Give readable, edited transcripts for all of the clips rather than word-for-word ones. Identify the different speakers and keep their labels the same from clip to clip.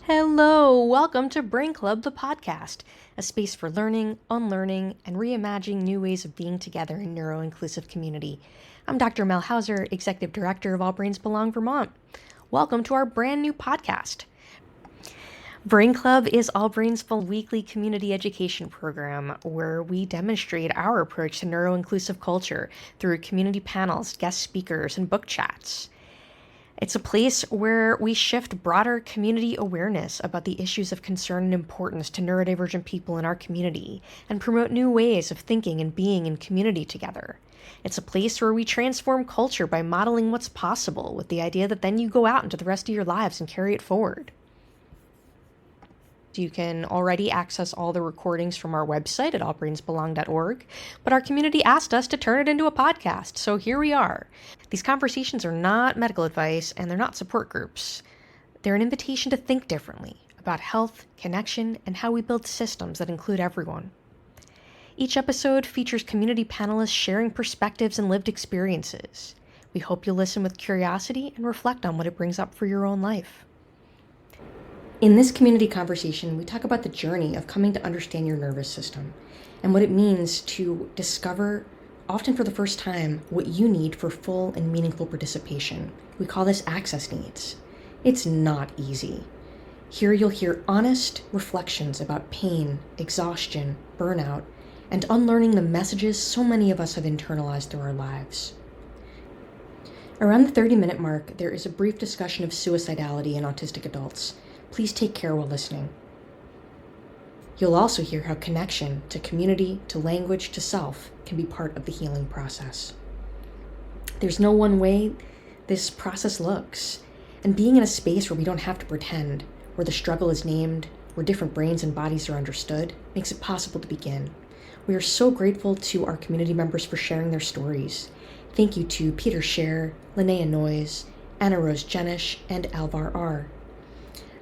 Speaker 1: Hello, welcome to Brain Club, the podcast, a space for learning, unlearning, and reimagining new ways of being together in neuroinclusive community. I'm Dr. Mel Houser, Executive Director of All Brains Belong Vermont. Welcome to our brand new podcast. Brain Club is All Brains' full weekly community education program where we demonstrate our approach to neuroinclusive culture through community panels, guest speakers, and book chats. It's a place where we shift broader community awareness about the issues of concern and importance to neurodivergent people in our community and promote new ways of thinking and being in community together. It's a place where we transform culture by modeling what's possible with the idea that then you go out into the rest of your lives and carry it forward. You can already access all the recordings from our website at allbrainsbelong.org, but our community asked us to turn it into a podcast, so here we are. These conversations are not medical advice and they're not support groups. They're an invitation to think differently about health, connection, and how we build systems that include everyone. Each episode features community panelists sharing perspectives and lived experiences. We hope you'll listen with curiosity and reflect on what it brings up for your own life. In this community conversation, we talk about the journey of coming to understand your nervous system and what it means to discover, often for the first time, what you need for full and meaningful participation. We call this access needs. It's not easy. Here you'll hear honest reflections about pain, exhaustion, burnout, and unlearning the messages so many of us have internalized through our lives. Around the 30-minute mark, there is a brief discussion of suicidality in autistic adults. Please take care while listening. You'll also hear how connection to community, to language, to self can be part of the healing process. There's no one way this process looks, and being in a space where we don't have to pretend, where the struggle is named, where different brains and bodies are understood, makes it possible to begin. We are so grateful to our community members for sharing their stories. Thank you to Peter Scher, Linnea Noyes, Anna Rose Jenish, and Alvar R.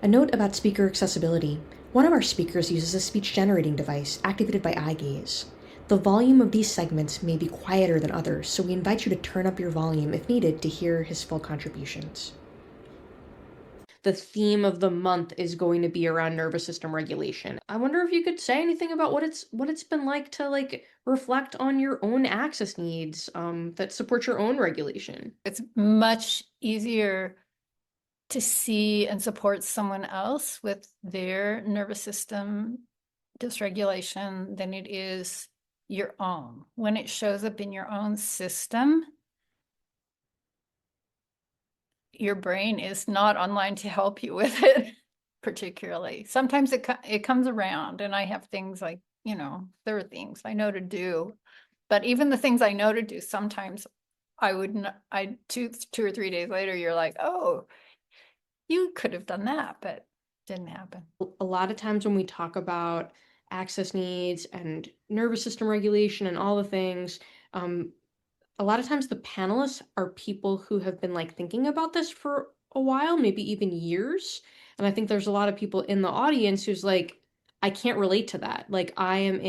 Speaker 1: A note about speaker accessibility. One of our speakers uses a speech-generating device activated by eye gaze. The volume of these segments may be quieter than others, so we invite you to turn up your volume if needed to hear his full contributions. The theme of the month is going to be around nervous system regulation. I wonder if you could say anything about what it's been like to reflect on your own access needs that support your own regulation.
Speaker 2: It's much easier to see and support someone else with their nervous system dysregulation than it is your own. When it shows up in your own system, your brain is not online to help you with it, particularly. Sometimes it comes around, and I have things like, there are things I know to do, but even the things I know to do, sometimes two or 3 days later, you're like, oh, you could have done that, but didn't happen.
Speaker 1: A lot of times when we talk about access needs and nervous system regulation and all the things, a lot of times the panelists are people who have been thinking about this for a while, maybe even years. And I think there's a lot of people in the audience who's like, I can't relate to that. I am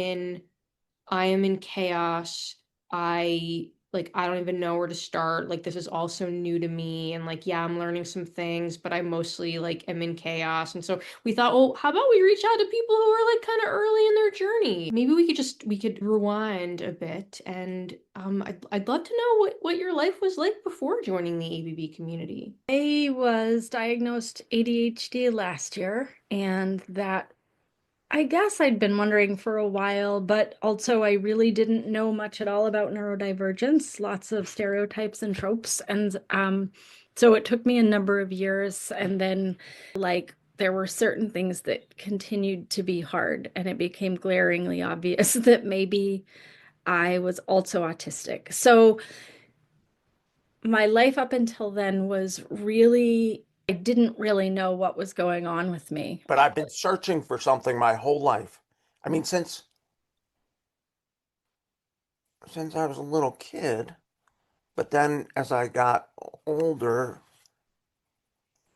Speaker 1: in chaos. I don't even know where to start. This is all so new to me. And yeah, I'm learning some things, but I mostly am in chaos. And so we thought, well, how about we reach out to people who are kind of early in their journey? Maybe we could rewind a bit. And I'd love to know what your life was like before joining the ABB community.
Speaker 3: I was diagnosed ADHD last year, and that I guess I'd been wondering for a while, but also I really didn't know much at all about neurodivergence, lots of stereotypes and tropes. And so it took me a number of years. And then there were certain things that continued to be hard, and it became glaringly obvious that maybe I was also autistic. So my life up until then was really, I didn't really know what was going on with me.
Speaker 4: But I've been searching for something my whole life. I mean, since I was a little kid. But then as I got older,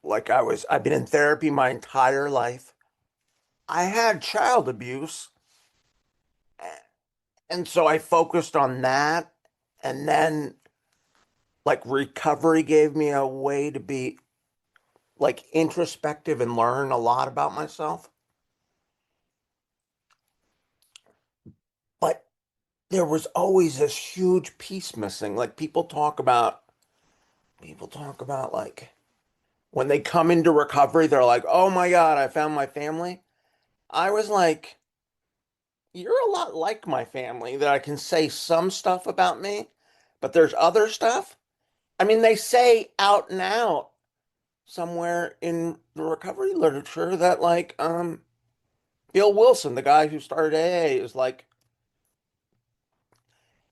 Speaker 4: I've been in therapy my entire life. I had child abuse. And so I focused on that. And then recovery gave me a way to be like introspective and learn a lot about myself. But there was always this huge piece missing. Like people talk about like when they come into recovery, they're like, "Oh my God, I found my family." I was like, "You're a lot like my family that I can say some stuff about me, but there's other stuff." I mean, they say out and out somewhere in the recovery literature that like Bill Wilson, the guy who started AA, is like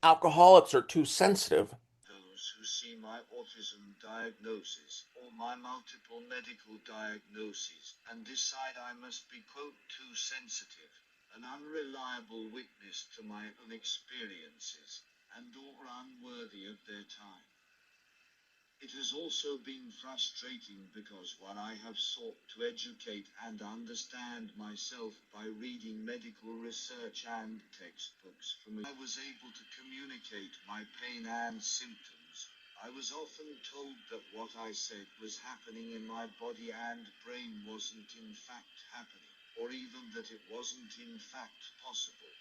Speaker 4: alcoholics are too sensitive.
Speaker 5: Those who see my autism diagnosis or my multiple medical diagnoses and decide I must be, quote, too sensitive, an unreliable witness to my own experiences, and or unworthy of their time. It has also been frustrating because while I have sought to educate and understand myself by reading medical research and textbooks from which I was able to communicate my pain and symptoms, I was often told that what I said was happening in my body and brain wasn't in fact happening, or even that it wasn't in fact possible.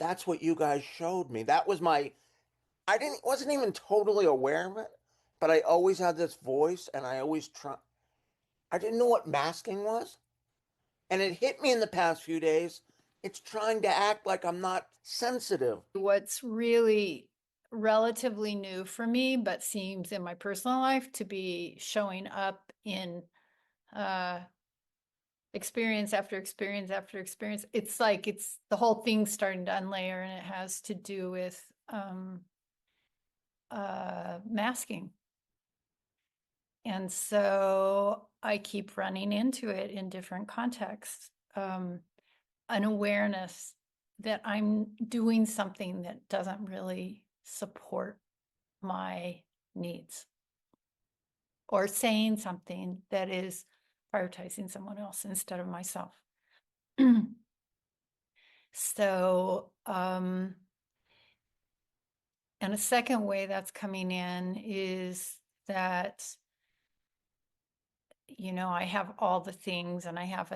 Speaker 4: That's what you guys showed me. That was my I didn't wasn't even totally aware of it, but I always had this voice and I didn't know what masking was. And it hit me in the past few days. It's trying to act like I'm not sensitive.
Speaker 2: What's really relatively new for me, but seems in my personal life to be showing up in experience after experience after experience. It's like it's the whole thing's starting to unlayer, and it has to do with masking. And so I keep running into it in different contexts. An awareness that I'm doing something that doesn't really support my needs, or saying something that is prioritizing someone else instead of myself. So, and a second way that's coming in is that, I have all the things, and I have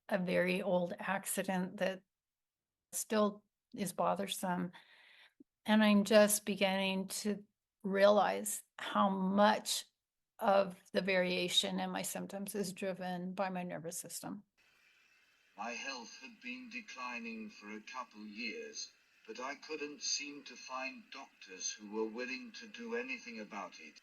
Speaker 2: a very old accident that still is bothersome. And I'm just beginning to realize how much of the variation in my symptoms is driven by my nervous system.
Speaker 5: My health had been declining for a couple years, but I couldn't seem to find doctors who were willing to do anything about it.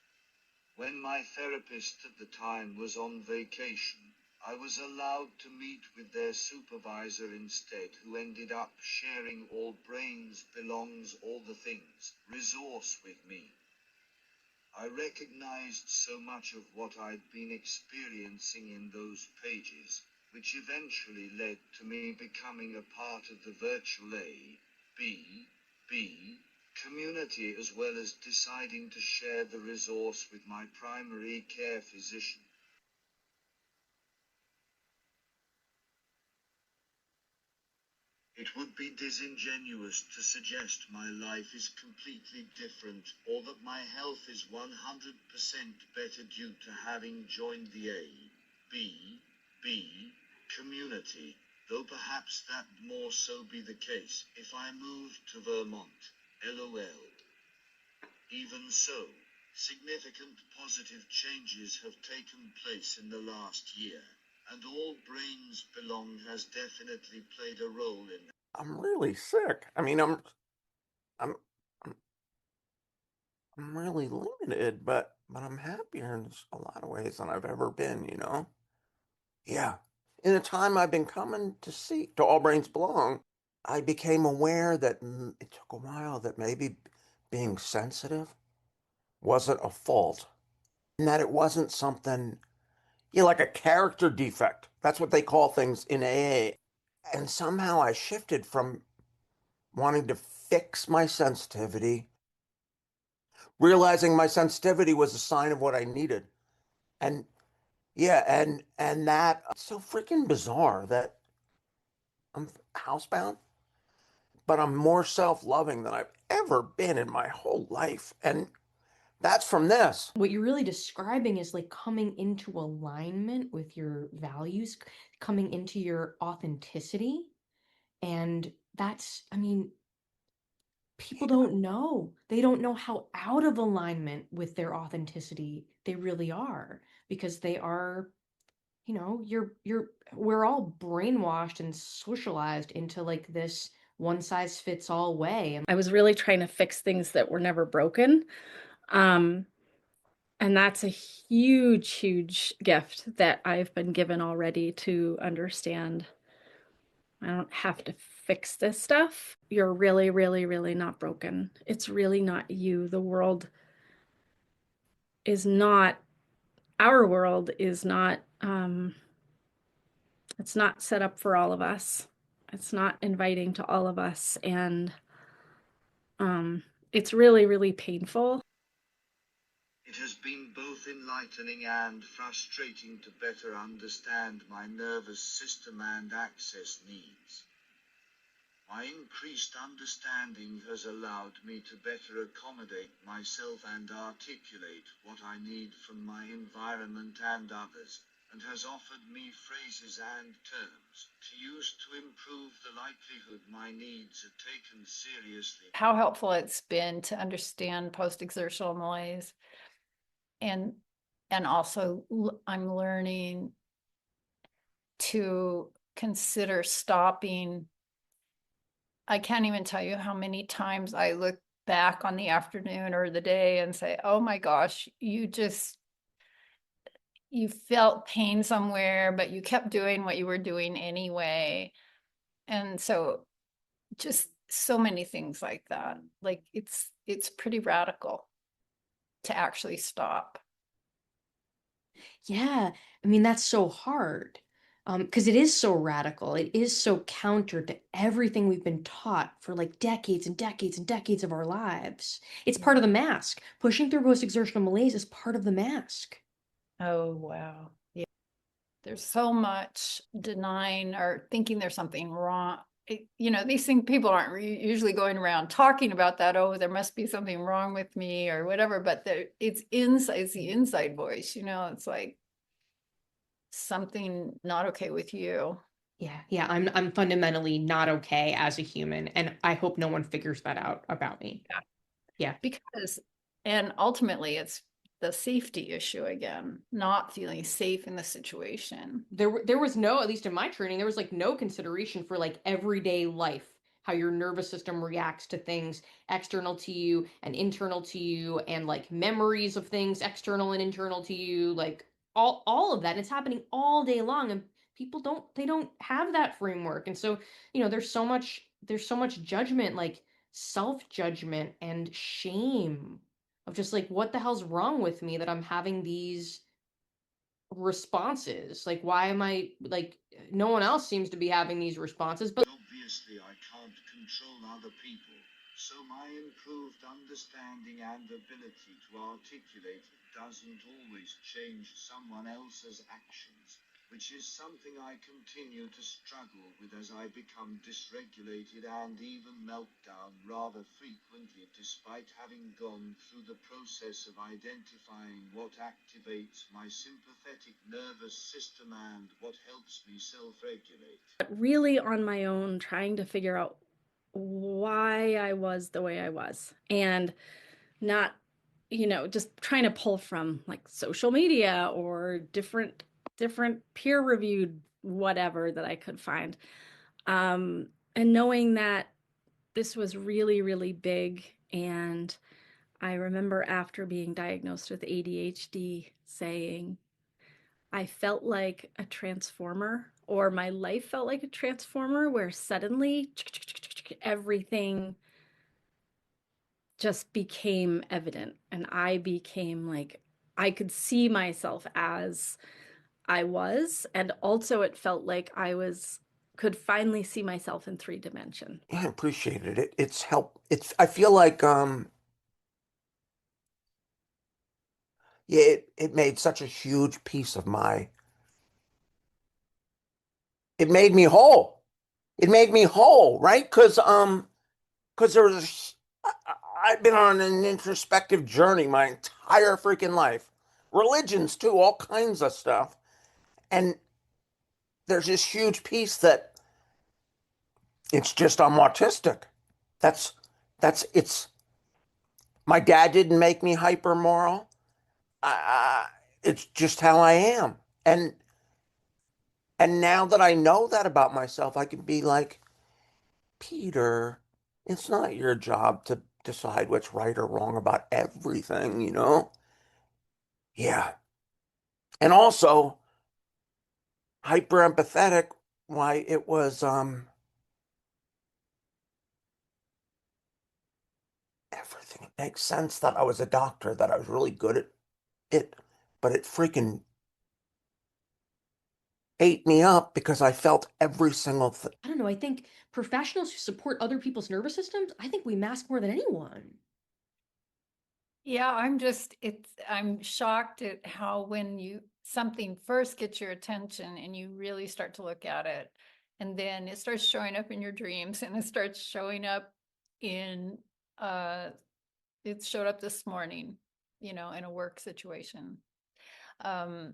Speaker 5: When my therapist at the time was on vacation, I was allowed to meet with their supervisor instead, who ended up sharing all brains belongs all the things resource with me. I recognized so much of what I'd been experiencing in those pages, which eventually led to me becoming a part of the virtual A.B.B. community, as well as deciding to share the resource with my primary care physician. It would be disingenuous to suggest my life is completely different, or that my health is 100% better due to having joined the A.B.B. community, though perhaps that more so be the case if I moved to Vermont. LOL. Even so, significant positive changes have taken place in the last year, and All Brains Belong has definitely played a role in that.
Speaker 4: I'm really sick. I mean, I'm I'm really limited, but I'm happier in a lot of ways than I've ever been, you know? Yeah. In the time I've been coming to All Brains Belong, I became aware that it took a while that maybe being sensitive wasn't a fault, and that it wasn't something, like a character defect. That's what they call things in AA. And somehow I shifted from wanting to fix my sensitivity, realizing my sensitivity was a sign of what I needed. And yeah, and that it's so freaking bizarre that I'm housebound, but I'm more self-loving than I've ever been in my whole life. And That's from this.
Speaker 1: What you're really describing is like coming into alignment with your values, coming into your authenticity. And that's, I mean, people don't know. They don't know how out of alignment with their authenticity they really are, because they are, we're all brainwashed and socialized into like this one size fits all way. And
Speaker 3: I was really trying to fix things that were never broken. Um, and that's a huge, huge gift that I've been given already, to understand I don't have to fix this stuff. You're really, really, really not broken. It's really not you. The world is not, our world is not, it's not set up for all of us. It's not inviting to all of us. And it's really, really painful.
Speaker 5: It has been both enlightening and frustrating to better understand my nervous system and access needs. My increased understanding has allowed me to better accommodate myself and articulate what I need from my environment and others, and has offered me phrases and terms to use to improve the likelihood my needs are taken seriously.
Speaker 2: How helpful it's been to understand post-exertional malaise. And also I'm learning to consider stopping. I can't even tell you how many times I look back on the afternoon or the day and say, oh my gosh, you felt pain somewhere, but you kept doing what you were doing anyway. And so just so many things like that. Like it's pretty radical to actually stop.
Speaker 1: yeah, I mean, that's so hard. Because it is so radical. It is so counter to everything we've been taught for like decades and decades and decades of our lives. It's part of the mask. Pushing through post-exertional malaise is part of the mask.
Speaker 2: Oh, wow. Yeah. There's so much denying or thinking there's something wrong. These things, people aren't usually going around talking about that. Oh, there must be something wrong with me or whatever, but it's the inside voice, it's like something not okay with you.
Speaker 1: Yeah, I'm fundamentally not okay as a human, and I hope no one figures that out about me.
Speaker 2: Yeah.
Speaker 1: Yeah.
Speaker 2: And ultimately it's the safety issue again, not feeling safe in the situation.
Speaker 1: There was no, at least in my training, there was like no consideration for like everyday life, how your nervous system reacts to things external to you and internal to you, and like memories of things external and internal to you, like all of that. And it's happening all day long, and people don't have that framework. And so, there's so much judgment, like self-judgment and shame of just like, what the hell's wrong with me that I'm having these responses? Like, why am I like, no one else seems to be having these responses, but
Speaker 5: Obviously, I can't control other people, so my improved understanding and ability to articulate it doesn't always change someone else's actions, which is something I continue to struggle with as I become dysregulated and even meltdown rather frequently, despite having gone through the process of identifying what activates my sympathetic nervous system and what helps me self-regulate.
Speaker 3: But really on my own, trying to figure out why I was the way I was, and not, just trying to pull from like social media or different peer reviewed whatever that I could find. And knowing that this was really, really big. And I remember after being diagnosed with ADHD saying, I felt like a transformer, or my life felt like a transformer, where suddenly everything just became evident. And I became like, I could see myself as I was. And also, it felt like could finally see myself in 3 dimension.
Speaker 4: Yeah, I appreciated it. It's help. I feel like, yeah, it made such a huge piece of it made me whole. It made me whole, right? Because there was, I've been on an introspective journey my entire freaking life. Religions too, all kinds of stuff. And there's this huge piece that it's just I'm autistic. That's it's my dad didn't make me hyper moral. It's just how I am. And now that I know that about myself, I can be like, Peter, it's not your job to decide what's right or wrong about everything, you know? Yeah. And also, hyper empathetic, why it was everything makes sense that I was a doctor, that I was really good at it, but it freaking ate me up because I felt every single thing.
Speaker 1: I don't know. I think professionals who support other people's nervous systems, I think we mask more than anyone.
Speaker 2: Yeah, I'm shocked at how when something first gets your attention and you really start to look at it, and then it starts showing up in your dreams and it starts showing up in, it showed up this morning, in a work situation. So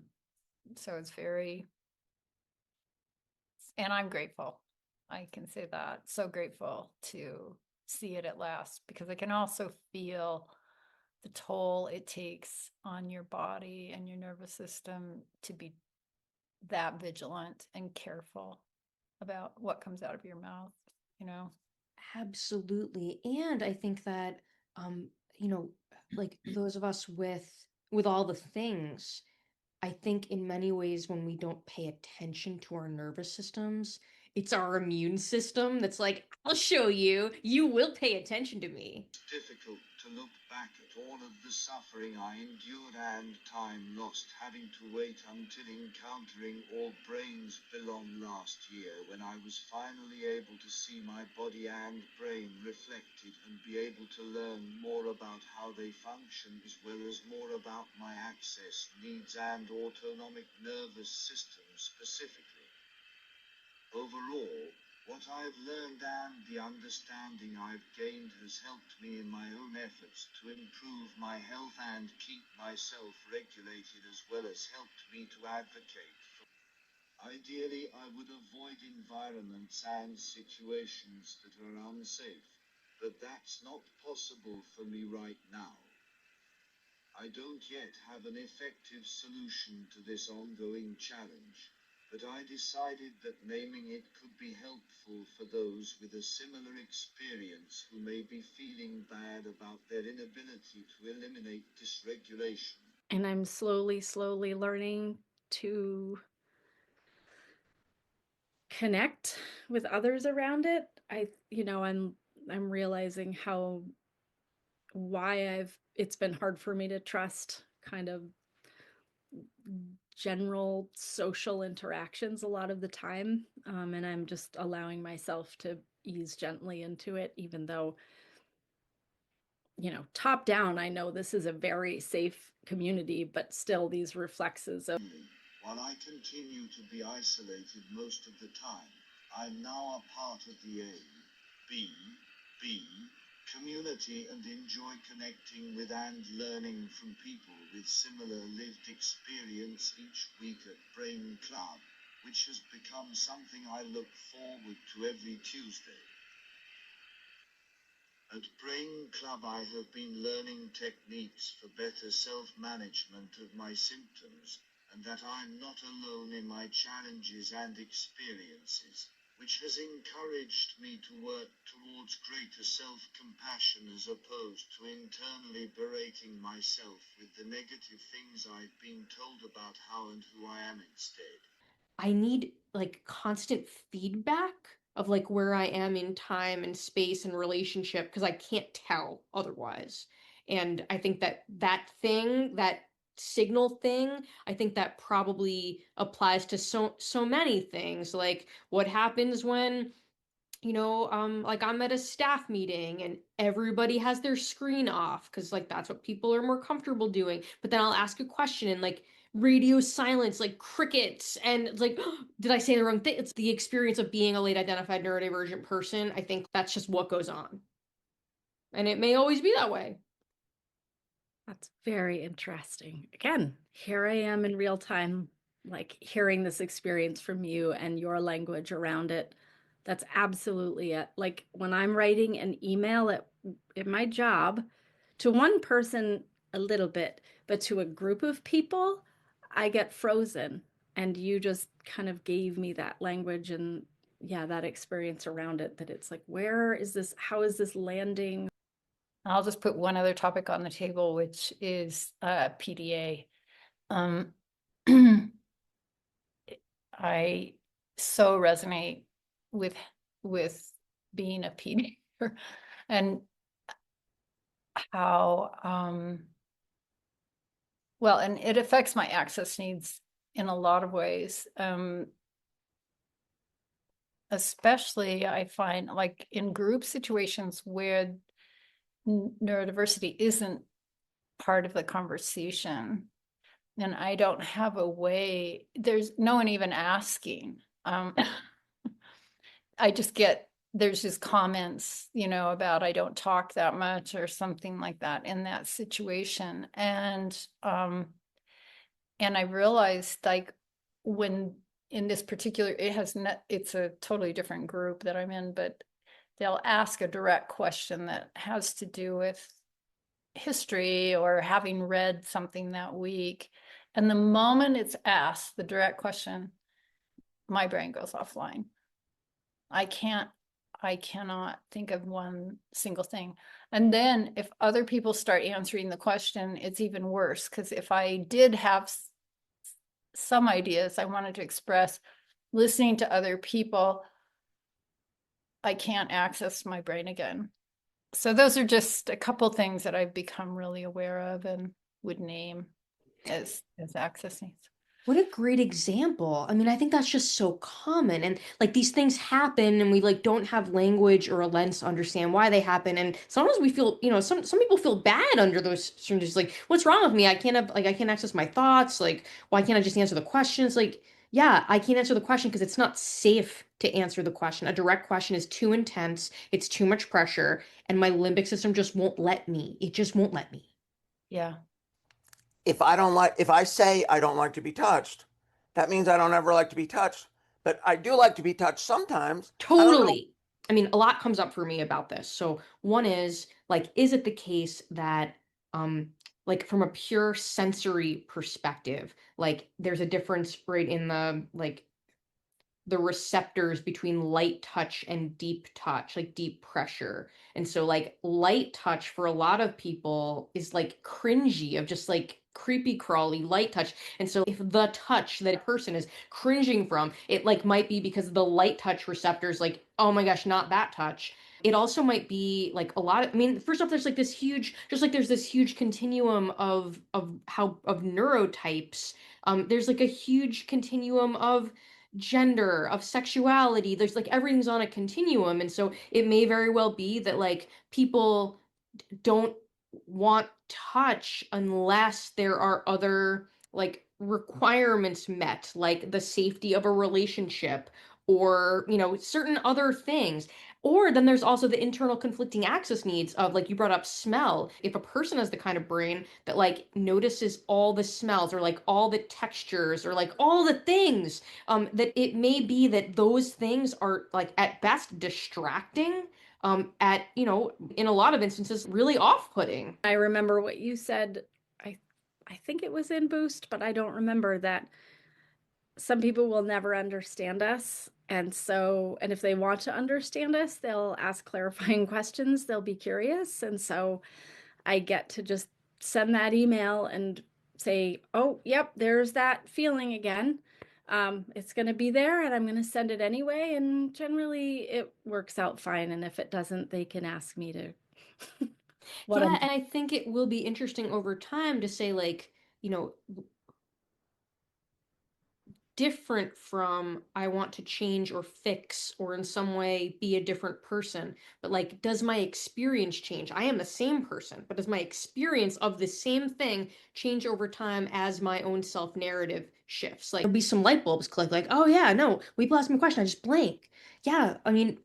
Speaker 2: it's and I'm grateful. I can say that. So grateful to see it at last, because I can also feel the toll it takes on your body and your nervous system to be that vigilant and careful about what comes out of your mouth, you know?
Speaker 1: Absolutely. And I think that um, you know, like those of us with all the things, I think in many ways when we don't pay attention to our nervous systems, it's our immune system that's like, I'll show you. You will pay attention to me.
Speaker 5: Difficult to look back at all of the suffering I endured and time lost having to wait until encountering All Brains Belong last year, when I was finally able to see my body and brain reflected and be able to learn more about how they function, as well as more about my access needs and autonomic nervous system specifically. Overall, what I've learned and the understanding I've gained has helped me in my own efforts to improve my health and keep myself regulated, as well as helped me to advocate for. Ideally, I would avoid environments and situations that are unsafe, but that's not possible for me right now. I don't yet have an effective solution to this ongoing challenge, but I decided that naming it could be helpful for those with a similar experience who may be feeling bad about their inability to eliminate dysregulation.
Speaker 3: And I'm slowly learning to connect with others around it. I'm realizing why it's been hard for me to trust kind of general social interactions a lot of the time. And I'm just allowing myself to ease gently into it, even though, top down, I know this is a very safe community, but still these reflexes of.
Speaker 5: While I continue to be isolated most of the time, I'm now a part of the ABB community and enjoy connecting with and learning from people with similar lived experience each week at Brain Club, which has become something I look forward to every Tuesday. At Brain Club, I have been learning techniques for better self-management of my symptoms, and that I'm not alone in my challenges and experiences, which has encouraged me to work towards greater self-compassion as opposed to internally berating myself with the negative things I've been told about how and who I am instead.
Speaker 1: I need like constant feedback of like where I am in time and space and relationship because I can't tell otherwise. And I think that signal thing, I think that probably applies to so many things. Like what happens when like I'm at a staff meeting and everybody has their screen off because like that's what people are more comfortable doing. But then I'll ask a question and like radio silence, like crickets, and it's like, did I say the wrong thing? It's the experience of being a late identified neurodivergent person. I think that's just what goes on. And it may always be that way.
Speaker 3: That's very interesting. Again, here I am in real time, like hearing this experience from you and your language around it. That's absolutely it. Like when I'm writing an email at my job to one person, a little bit, but to a group of people, I get frozen. And you just kind of gave me that language and yeah, that experience around it, that it's like, where is this? How is this landing?
Speaker 2: I'll just put one other topic on the table, which is PDA. Um, I so resonate with being a PDA and how well, and it affects my access needs in a lot of ways. Especially I find like in group situations where neurodiversity isn't part of the conversation, and I don't have a way, there's no one even asking. I just get, there's just comments, about I don't talk that much or something like that in that situation. And I realized like when in this particular, it's a totally different group that I'm in, but they'll ask a direct question that has to do with history or having read something that week. And the moment it's asked, the direct question, my brain goes offline. I cannot think of one single thing. And then if other people start answering the question, it's even worse. Because if I did have some ideas I wanted to express, listening to other people, I can't access my brain again. So those are just a couple things that I've become really aware of and would name as access needs.
Speaker 1: What a great example. I mean, I think that's just so common. And like these things happen and we like don't have language or a lens to understand why they happen. And sometimes we feel, some people feel bad under those circumstances. Like, what's wrong with me? I can't access my thoughts. Like, why can't I just answer the questions? Like, yeah, I can't answer the question because it's not safe to answer the question. A direct question is too intense, it's too much pressure, and my limbic system just won't let me. It just won't let me.
Speaker 2: Yeah.
Speaker 4: If I say I don't like to be touched, that means I don't ever like to be touched. But I do like to be touched sometimes. I don't know.
Speaker 1: Totally. I mean, a lot comes up for me about this. So one is like, is it the case that, like from a pure sensory perspective, like there's a difference right in the receptors between light touch and deep touch, like deep pressure. And so like light touch for a lot of people is like cringy, of just like creepy crawly light touch. And so if the touch that a person is cringing from, it like might be because the light touch receptors like, oh my gosh, not that touch. It also might be like a lot of, I mean, first off, there's like this huge, just like there's this huge continuum of neurotypes. There's like a huge continuum of gender, of sexuality. There's like everything's on a continuum. And so it may very well be that like people don't want touch unless there are other like requirements met, like the safety of a relationship or, certain other things. Or then there's also the internal conflicting access needs of like you brought up smell. If a person has the kind of brain that like notices all the smells or like all the textures or like all the things, that it may be that those things are like at best distracting, at in a lot of instances really off-putting.
Speaker 3: I remember what you said. I I think it was in Boost, but I don't remember that some people will never understand us. And if they want to understand us, they'll ask clarifying questions. They'll be curious. And so I get to just send that email and say, oh, yep, there's that feeling again. It's going to be there and I'm going to send it anyway. And generally it works out fine. And if it doesn't, they can ask me to.
Speaker 1: Yeah, and I think it will be interesting over time to say like, you know, different from I want to change or fix or in some way be a different person. But like, does my experience change? I am the same person, but does my experience of the same thing change over time as my own self narrative shifts? Like, there'll be some light bulbs click, like, oh yeah, no, people ask me a question, I just blank. Yeah, I mean,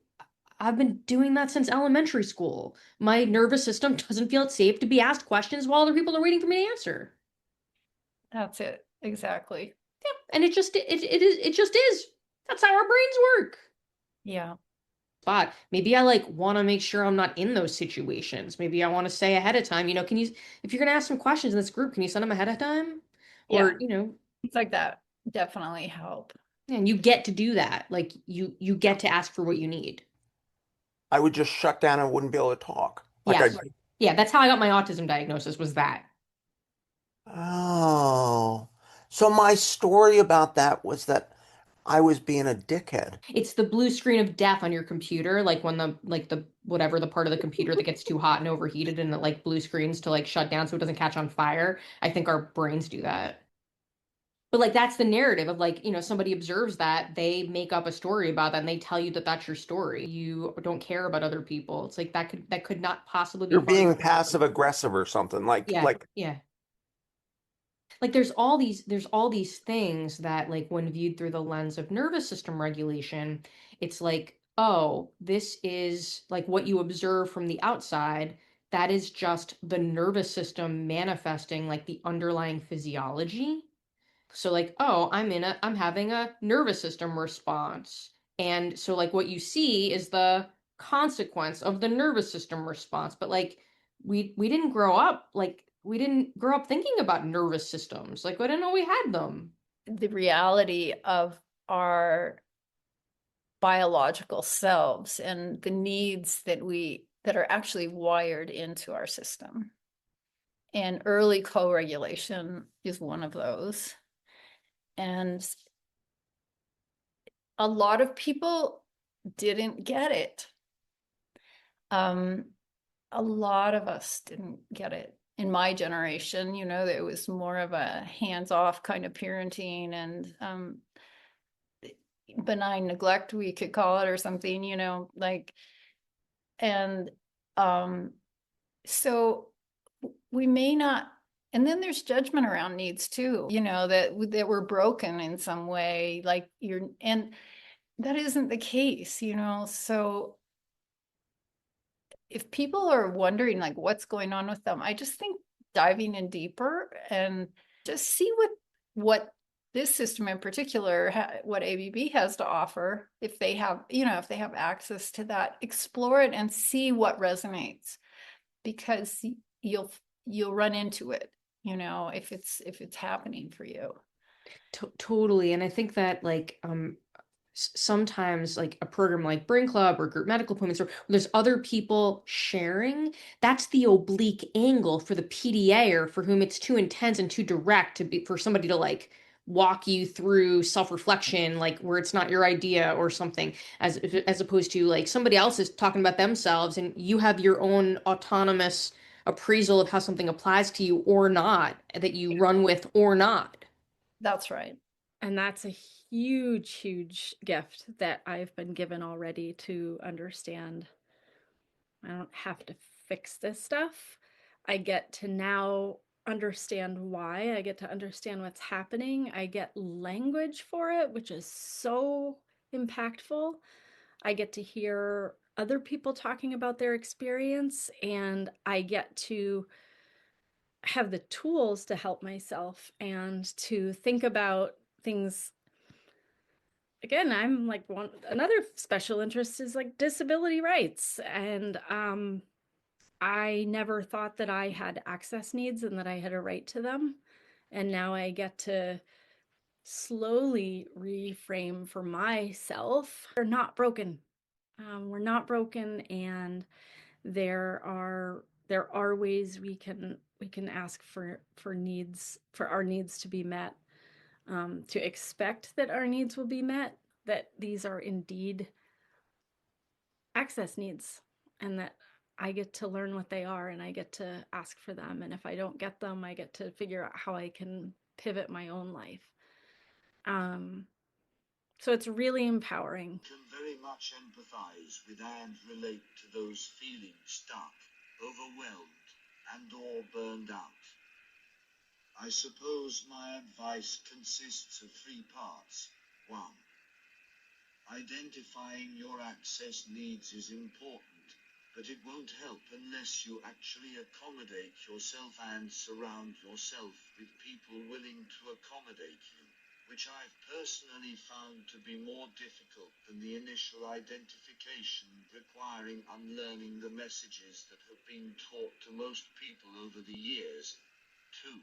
Speaker 1: I've been doing that since elementary school. My nervous system doesn't feel safe to be asked questions while other people are waiting for me to answer.
Speaker 2: That's it. Exactly.
Speaker 1: And it just is. That's how our brains work.
Speaker 2: Yeah.
Speaker 1: But maybe I like want to make sure I'm not in those situations. Maybe I want to say ahead of time, can you, if you're going to ask some questions in this group, can you send them ahead of time? Or,
Speaker 2: Yeah. Things like that definitely help.
Speaker 1: and you get to do that. Like you get to ask for what you need.
Speaker 4: I would just shut down and wouldn't be able to talk. Like I,
Speaker 1: Yes. Yeah, that's how I got my autism diagnosis, was that.
Speaker 4: oh, so my story about that was that I was being a dickhead.
Speaker 1: It's the blue screen of death on your computer, like when the whatever the part of the computer that gets too hot and overheated and it like blue screens to like shut down so it doesn't catch on fire. I think our brains do that. But like that's the narrative of like, somebody observes that, they make up a story about that and they tell you that that's your story. You don't care about other people. It's like that could not possibly be
Speaker 4: You're
Speaker 1: part of
Speaker 4: being
Speaker 1: your
Speaker 4: passive aggressive or something.
Speaker 1: Yeah, yeah. Like there's all these things that like when viewed through the lens of nervous system regulation, it's like, oh, this is like what you observe from the outside. That is just the nervous system manifesting like the underlying physiology. So like, oh, I'm having a nervous system response. And so like what you see is the consequence of the nervous system response. But like we didn't grow up thinking about nervous systems. Like we didn't know we had them.
Speaker 2: The reality of our biological selves and the needs that are actually wired into our system. And early co-regulation is one of those. And a lot of people didn't get it. A lot of us didn't get it. In my generation, it was more of a hands-off kind of parenting and benign neglect, we could call it, or something, and so we may not. And then there's judgment around needs too, that we're broken in some way, like and that isn't the case, so if people are wondering like what's going on with them, I just think diving in deeper and just see what this system in particular, what ABB has to offer, if they have, if they have access to that, explore it and see what resonates, because you'll run into it, if it's happening for you.
Speaker 1: Totally. And I think that like sometimes like a program like Brain Club or group medical appointments, or there's other people sharing, that's the oblique angle for the PDA, or for whom it's too intense and too direct to be for somebody to like walk you through self-reflection, like where it's not your idea or something, as opposed to like somebody else is talking about themselves and you have your own autonomous appraisal of how something applies to you or not, that you run with or not.
Speaker 2: That's right.
Speaker 3: And that's a huge, huge gift that I've been given already, to understand I don't have to fix this stuff. I get to now understand why. I get to understand what's happening. I get language for it, which is so impactful. I get to hear other people talking about their experience, and I get to have the tools to help myself and to think about things. Again, I'm like another special interest is like disability rights, and I never thought that I had access needs and that I had a right to them. And now I get to slowly reframe for myself. We're not broken. We're not broken, and there are ways we can ask for needs, for our needs to be met, to expect that our needs will be met, that these are indeed access needs, and that I get to learn what they are and I get to ask for them. And if I don't get them, I get to figure out how I can pivot my own life. So it's really empowering.
Speaker 5: I can very much empathize with and relate to those feeling stuck, overwhelmed, and or burned out. I suppose my advice consists of 3 parts. 1. Identifying your access needs is important, but it won't help unless you actually accommodate yourself and surround yourself with people willing to accommodate you, which I've personally found to be more difficult than the initial identification requiring unlearning the messages that have been taught to most people over the years. 2.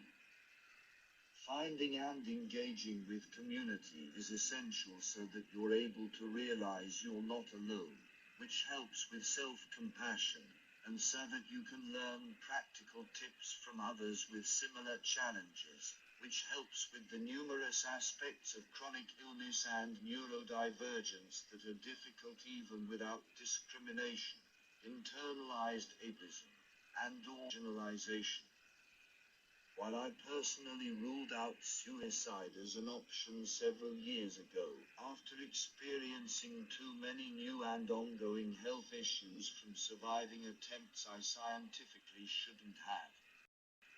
Speaker 5: Finding and engaging with community is essential so that you're able to realize you're not alone, which helps with self-compassion, and so that you can learn practical tips from others with similar challenges, which helps with the numerous aspects of chronic illness and neurodivergence that are difficult even without discrimination, internalized ableism, and/or generalization. While I personally ruled out suicide as an option several years ago, after experiencing too many new and ongoing health issues from surviving attempts I scientifically shouldn't have.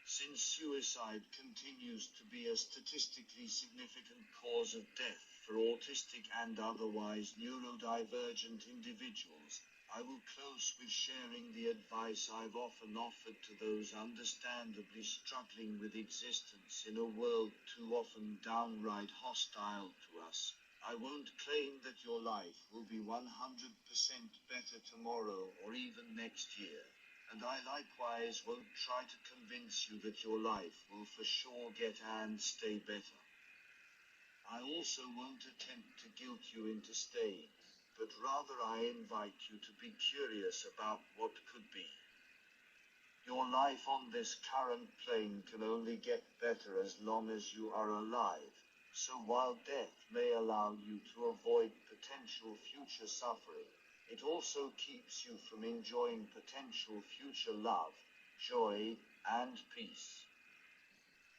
Speaker 5: Since suicide continues to be a statistically significant cause of death for autistic and otherwise neurodivergent individuals, I will close with sharing the advice I've often offered to those understandably struggling with existence in a world too often downright hostile to us. I won't claim that your life will be 100% better tomorrow or even next year, and I likewise won't try to convince you that your life will for sure get and stay better. I also won't attempt to guilt you into staying, but rather I invite you to be curious about what could be. Your life on this current plane can only get better as long as you are alive, so while death may allow you to avoid potential future suffering, it also keeps you from enjoying potential future love, joy, and peace.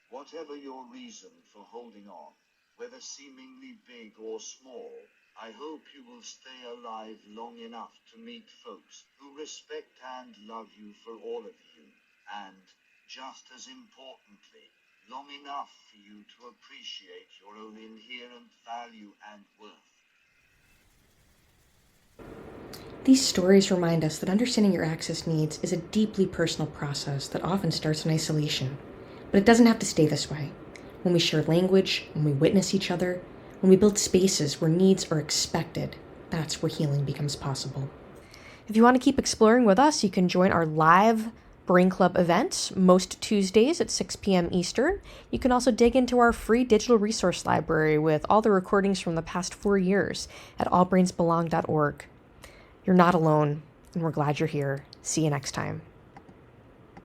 Speaker 5: Whatever your reason for holding on, whether seemingly big or small, I hope you will stay alive long enough to meet folks who respect and love you for all of you, and, just as importantly, long enough for you to appreciate your own inherent value and worth.
Speaker 1: These stories remind us that understanding your access needs is a deeply personal process that often starts in isolation. But it doesn't have to stay this way. When we share language, when we witness each other, when we build spaces where needs are expected, that's where healing becomes possible. If you want to keep exploring with us, you can join our live Brain Club events most Tuesdays at 6 p.m. Eastern. You can also dig into our free digital resource library with all the recordings from the past 4 years at allbrainsbelong.org. You're not alone, and we're glad you're here. See you next time.